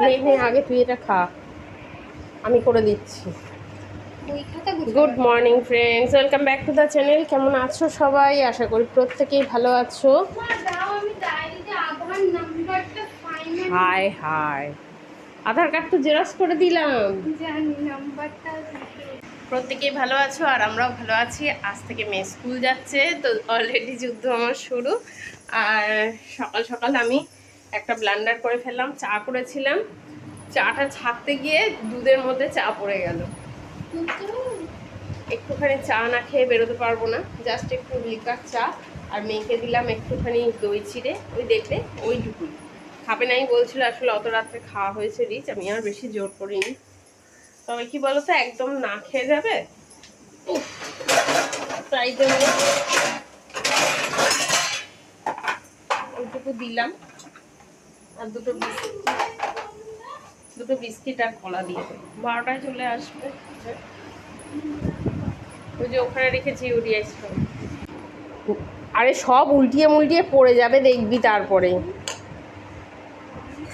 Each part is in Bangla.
নে আগে তুই এটা খা, আমি করে দিচ্ছি। Good morning friends, welcome back to the channel. কেমন আছো সবাই? আশা করি প্রত্যেকেই ভালো আছো। হাই হাই, আধার কার্ড তো জেরক্স করে দিলাম। প্রত্যেকেই ভালো আছো আর আমরাও ভালো আছি। আজ থেকে মেয়ে স্কুল যাচ্ছে, তো অলরেডি যুদ্ধ আমার শুরু। আর সকাল সকাল আমি একটা ব্লান্ডার করে ফেললাম, চা করেছিলাম। চাটা ছাড়তে গিয়ে দুধের মধ্যে চা পড়ে গেল। একটুখানি চা না খেয়ে বেরোতে পারবো না, জাস্ট একটু লিকার চা। আর মেয়েকে দিলাম একটুখানি দই চিড়ে, ওই দেখলে ওইটুকুই খাবে নাই বলছিল। আসলে অত রাত্রে খাওয়া হয়েছে রিচ, আমি আর বেশি জোর করিনি। তবে কি বলতো, একদম না খেয়ে যাবে তাই জন্য ওইটুকু দিলাম। আর দুটো বিস্কিট আর কলা দিয়ে দেবো। 12টায় চলে আসবে। ওই যে ওখানে রেখেছি ইউরি আইসক্রিম। আরে সব উল্টিয়ে মুল্টিয়ে পড়ে যাবে দেখবি, তারপরে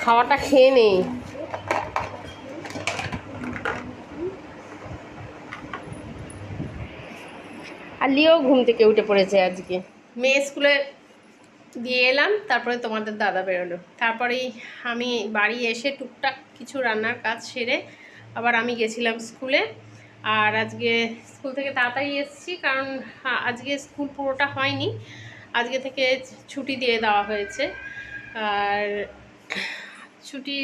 খাওয়াটা খেয়ে নে। আর লিও ঘুম থেকে উঠে পড়েছে আজকে। মেয়ে স্কুলে দিয়ে এলাম, তারপরে তোমাদের দাদা বেরোলো। তারপরেই আমি বাড়ি এসে টুকটাক কিছু রান্নার কাজ সেরে আবার আমি গেছিলাম স্কুলে। আর আজকে স্কুল থেকে তাড়াতাড়ি এসেছি, কারণ আজকে স্কুল পুরোটা হয়নি, আজকে থেকে ছুটি দিয়ে দেওয়া হয়েছে। আর ছুটি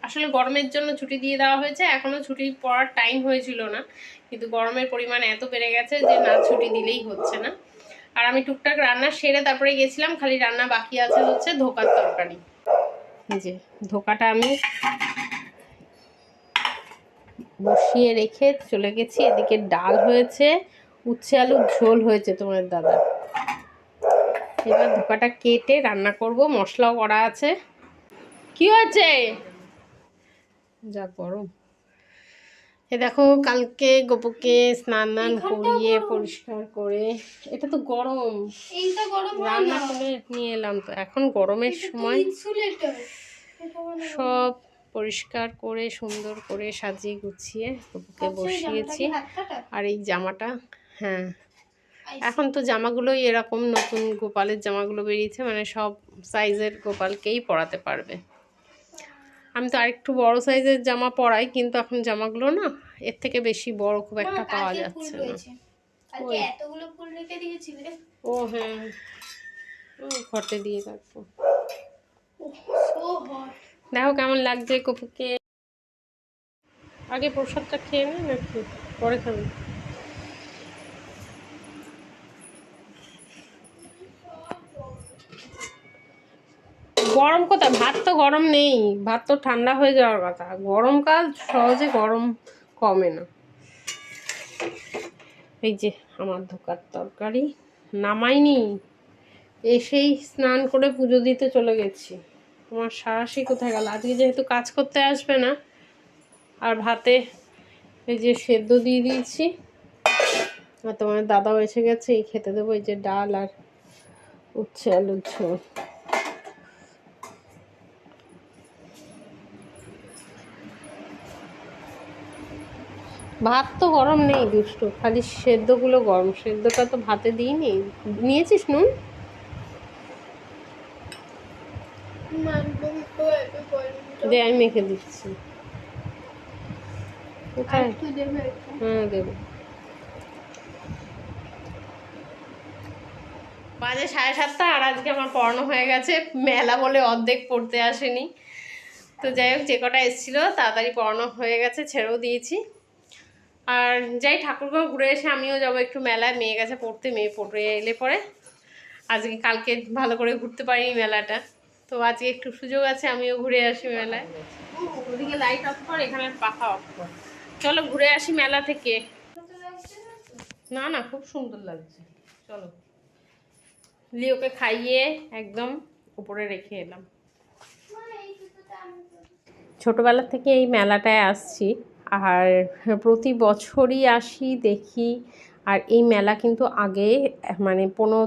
আসলে গরমের জন্য ছুটি দিয়ে দেওয়া হয়েছে। এখনও ছুটি পড়ার টাইম হয়েছিল না, কিন্তু গরমের পরিমাণ এত বেড়ে গেছে যে না ছুটি দিলেই হচ্ছে না। আর আমি টুকটাক রান্না সেরে তারপরে গেছিলাম, খালি রান্না বাকি আছে হচ্ছে ধোকার তরকারি। যে ধোকাটা আমি বসিয়ে রেখে চলে গেছি। এদিকে ডাল হয়েছে, উচ্ছে আলুর ঝোল হয়েছে তোমার দাদা। এবার ধোকাটা কেটে রান্না করব, মশলাও করা আছে। কি হয়েছে? যা গরম। এ দেখো, কালকে গোপুকে স্নান করিয়ে পরিষ্কার করে, এটা তো গরম, এইটা গরম রান্না করে নিয়ে এলাম। তো এখন গরমের সময় সব পরিষ্কার করে সুন্দর করে সাজিয়ে গুছিয়ে গোপুকে বসিয়েছি। আর এই জামাটা, হ্যাঁ এখন তো জামাগুলোই এরকম, নতুন গোপালের জামাগুলো বেরিয়েছে, মানে সব সাইজের গোপালকেই পরাতে পারবে। আমি তো আরেকটু বড় সাইজের জামা পরাই, কিন্তু এখন জামাগুলো না এর থেকে বেশি বড় খুব একটা পাওয়া যাচ্ছে না। ও হ্যাঁ, ঘটে দিয়ে রাখবো। দেখো কেমন লাগছে কপুকে। আগে প্রসাদটা খেয়ে নে নাকি পরে খাবে? গরম কোথায়? ভাত তো গরম নেই, ভাত তো ঠান্ডা হয়ে যাওয়ার কথা। গরমকাল সহজে গরম কমে না। এই যে আমার ধোকার তরকারি নামাইনি, এসেই স্নান করে পুজো দিতে চলে গেছি। তোমার সারাশি কোথায় গেল? আজকে যেহেতু কাজ করতে আসবে না, আর ভাতে এই যে সেদ্ধ দিয়ে দিয়েছি। আর তোমার দাদাও এসে গেছে, এই খেতে দেবো। এই যে ডাল আর উচ্ছে আলুর ঝোল। ভাত তো গরম নেই দুষ্টু, খালি সেদ্ধগুলো গরম। সেদ্ধটা তো ভাতে দিইনি। নিয়েছিস নুন? দে, আমি মেখে দিচ্ছি। কোথায়? হ্যাঁ দেবো। বাজে 7:30 আর আজকে আমার পড়ানো হয়ে গেছে। মেলা বলে অর্ধেক পড়তে আসেনি। তো যাই হোক, যে কটা এসেছিলো তাড়াতাড়ি পড়ানো হয়ে গেছে, ছেড়েও দিয়েছি। আর যাই ঠাকুরগাঁও ঘুরে এসে আমিও যাবো একটু মেলায়। মেয়ে গেছে পড়তে, মেয়ে পড়ে এলে পরে আজকে কালকে ভালো করে ঘুরতে পারিনি মেলাটা, তো আজকে একটু সুযোগ আছে, আমিও ঘুরে আসি মেলায়। ওদিকে লাইট অফ কর, এখানে পাখা অফ কর। চলো ঘুরে আসি মেলা থেকে। না না, খুব সুন্দর লাগছে। চলো, লিওকে খাইয়ে একদম উপরে রেখে এলাম। ছোটবেলা থেকে এই মেলাটায় আসছি, আর প্রতি বছরই আসি, দেখি। আর এই মেলা কিন্তু আগে মানে 15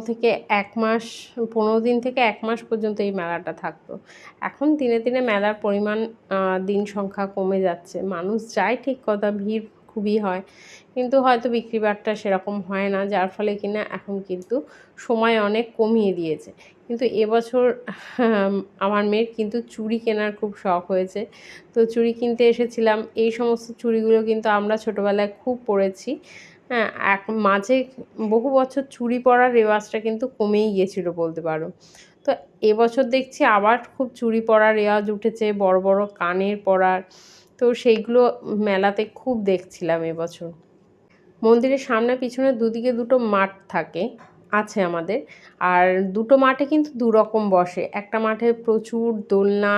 দিন থেকে 1 মাস পর্যন্ত এই মেলাটা থাকতো। এখন দিনে দিনে মেলার পরিমাণ দিন সংখ্যা কমে যাচ্ছে। মানুষ যায় ঠিক কথা, ভিড় খুবই হয়, কিন্তু হয়তো বিক্রি বাট্টা সেরকম হয় না, যার ফলে কিনা এখন কিন্তু সময় অনেক কমিয়ে দিয়েছে। কিন্তু এবছর আমার মেয়ের কিন্তু চুড়ি কেনার খুব শখ হয়েছে, তো চুড়ি কিনতে এসেছিলাম। এই সমস্ত চুড়িগুলো কিন্তু আমরা ছোটোবেলায় খুব পরেছি। হ্যাঁ, মাঝে বহু বছর চুড়ি পরার রেওয়াজটা কিন্তু কমেই গিয়েছিলো বলতে পারো। তো এবছর দেখছি আবার খুব চুড়ি পরার রেওয়াজ উঠেছে, বড় বড় কানের পরার। তো সেইগুলো মেলাতে খুব দেখছিলাম এবছর। মন্দিরের সামনে পিছনে দুদিকে দুটো মাঠ আছে আমাদের। আর দুটো মাঠে কিন্তু দুরকম বসে। একটা মাঠে প্রচুর দোলনা,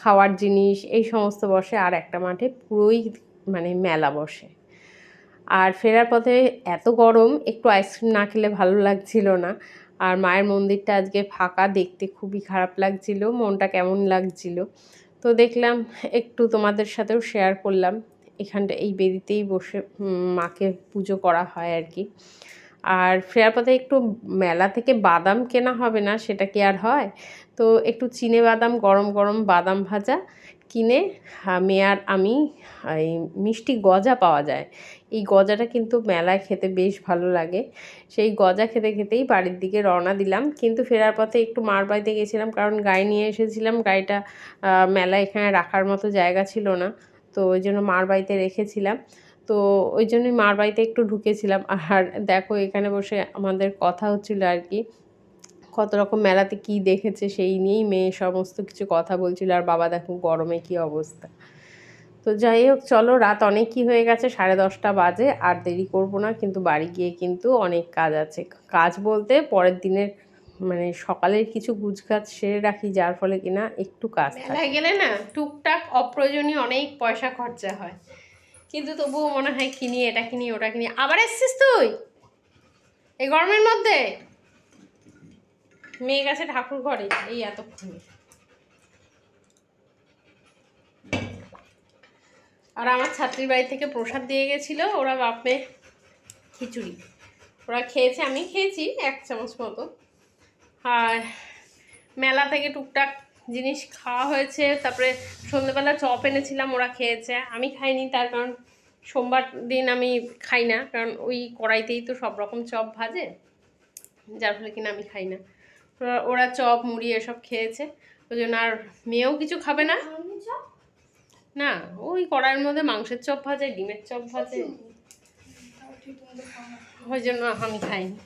খাওয়ার জিনিস এই সমস্ত বসে, আর একটা মাঠে পুরোই মানে মেলা বসে। আর ফেরার পথে এত গরম, একটু আইসক্রিম না খেলে ভালো লাগছিল না। আর মায়ের মন্দিরটা আজকে ফাঁকা, দেখতে খুবই খারাপ লাগছিল, মনটা কেমন লাগছিল। তো দেখলাম একটু তোমাদের সাথেও শেয়ার করলাম। এখানটা এই বেদিতেই বসে মাকে পুজো করা হয় আর কি। আর ফেরার পথে একটু মেলা থেকে বাদাম কেনা হবে না, সেটা কি আর হয়? তো একটু চিনে বাদাম, গরম গরম বাদাম ভাজা কিনে মেয়ে আর আমি, এই মিষ্টি গজা পাওয়া যায়, এই গজাটা কিন্তু মেলায় খেতে বেশ ভালো লাগে। সেই গজা খেতে খেতেই বাড়ির দিকে রওনা দিলাম। কিন্তু ফেরার পথে একটু মার বাড়িতে গেছিলাম, কারণ গাড়ি নিয়ে এসেছিলাম, গাড়িটা মেলায় এখানে রাখার মতো জায়গা ছিল না, তো ওই জন্য মার বাড়িতে রেখেছিলাম। তো ওই জন্যই মার বাড়িতে একটু ঢুকেছিলাম। আর দেখো এখানে বসে আমাদের কথা হচ্ছিল আর কি, কত রকম মেলাতে কি দেখেছে সেই নিয়েই মেয়ে সমস্ত কিছু কথা বলছিল। আর বাবা দেখো গরমে কি অবস্থা। তো যাই হোক, চলো, রাত অনেকই হয়ে গেছে, 10:30 বাজে। আর দেরি করব না, কিন্তু বাড়ি গিয়ে কিন্তু অনেক কাজ আছে। কাজ বলতে পরের দিনের মানে সকালের কিছু গুছগাছ সেরে রাখি, যার ফলে কিনা একটু কাজ থাকে। মেলায় গেলে না টুকটাক অপ্রয়োজনীয় অনেক পয়সা খরচা হয়, কিন্তু তবুও মনে হয় কিনি, এটা কিনি ওটা কিনি। আবার এসছিস তুই এই গরমের মধ্যে? মেয়ে গেছে ঠাকুর ঘরে এই এতক্ষণে। আর আমার ছাত্রীর বাড়ি থেকে প্রসাদ দিয়ে গেছিলো ওরা, বাপ মেয়ে খিচুড়ি ওরা খেয়েছে, আমি খেয়েছি 1 চামচ মতো। আর মেলা থেকে টুকটাক জিনিস খাওয়া হয়েছে। তারপরে সন্ধ্যেবেলা চপ এনেছিলাম, ওরা খেয়েছে, আমি খাইনি, তার কারণ সোমবার দিন আমি খাই না, কারণ ওই কড়াইতেই তো সব রকম চপ ভাজে, যার ফলে কিনা আমি খাই না। ওরা চপ মুড়ি এসব খেয়েছে, ওই জন্য। আর মেয়েও কিছু খাবে না, না ওই কড়াইয়ের মধ্যে মাংসের চপ ভাজে, ডিমের চপ ভাজে, ওই জন্য আমি খাইনি।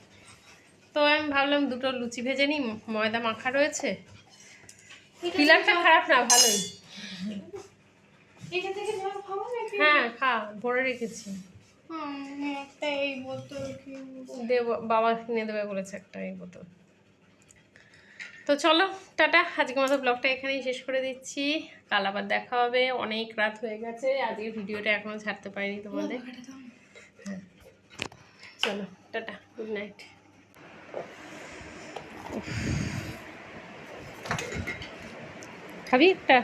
তো আমি ভাবলাম দুটো লুচি ভেজে নিই, ময়দা মাখা রয়েছে। ফিলারটা খারাপ না, ভালোই। হ্যাঁ খা, ভরে রেখেছি। বাবা কিনে দেবে বলেছে একটা এই বোতল। তো চলো টাটা, আজকের মতো ব্লগটা এখানেই শেষ করে দিচ্ছি। কাল আবার দেখা হবে, অনেক রাত হয়ে গেছে, আজকে ভিডিওটা এখনো ছাড়তে পারিনি তোমাদের। হ্যাঁ চলো টাটা, গুড নাইট। খাবি একটা?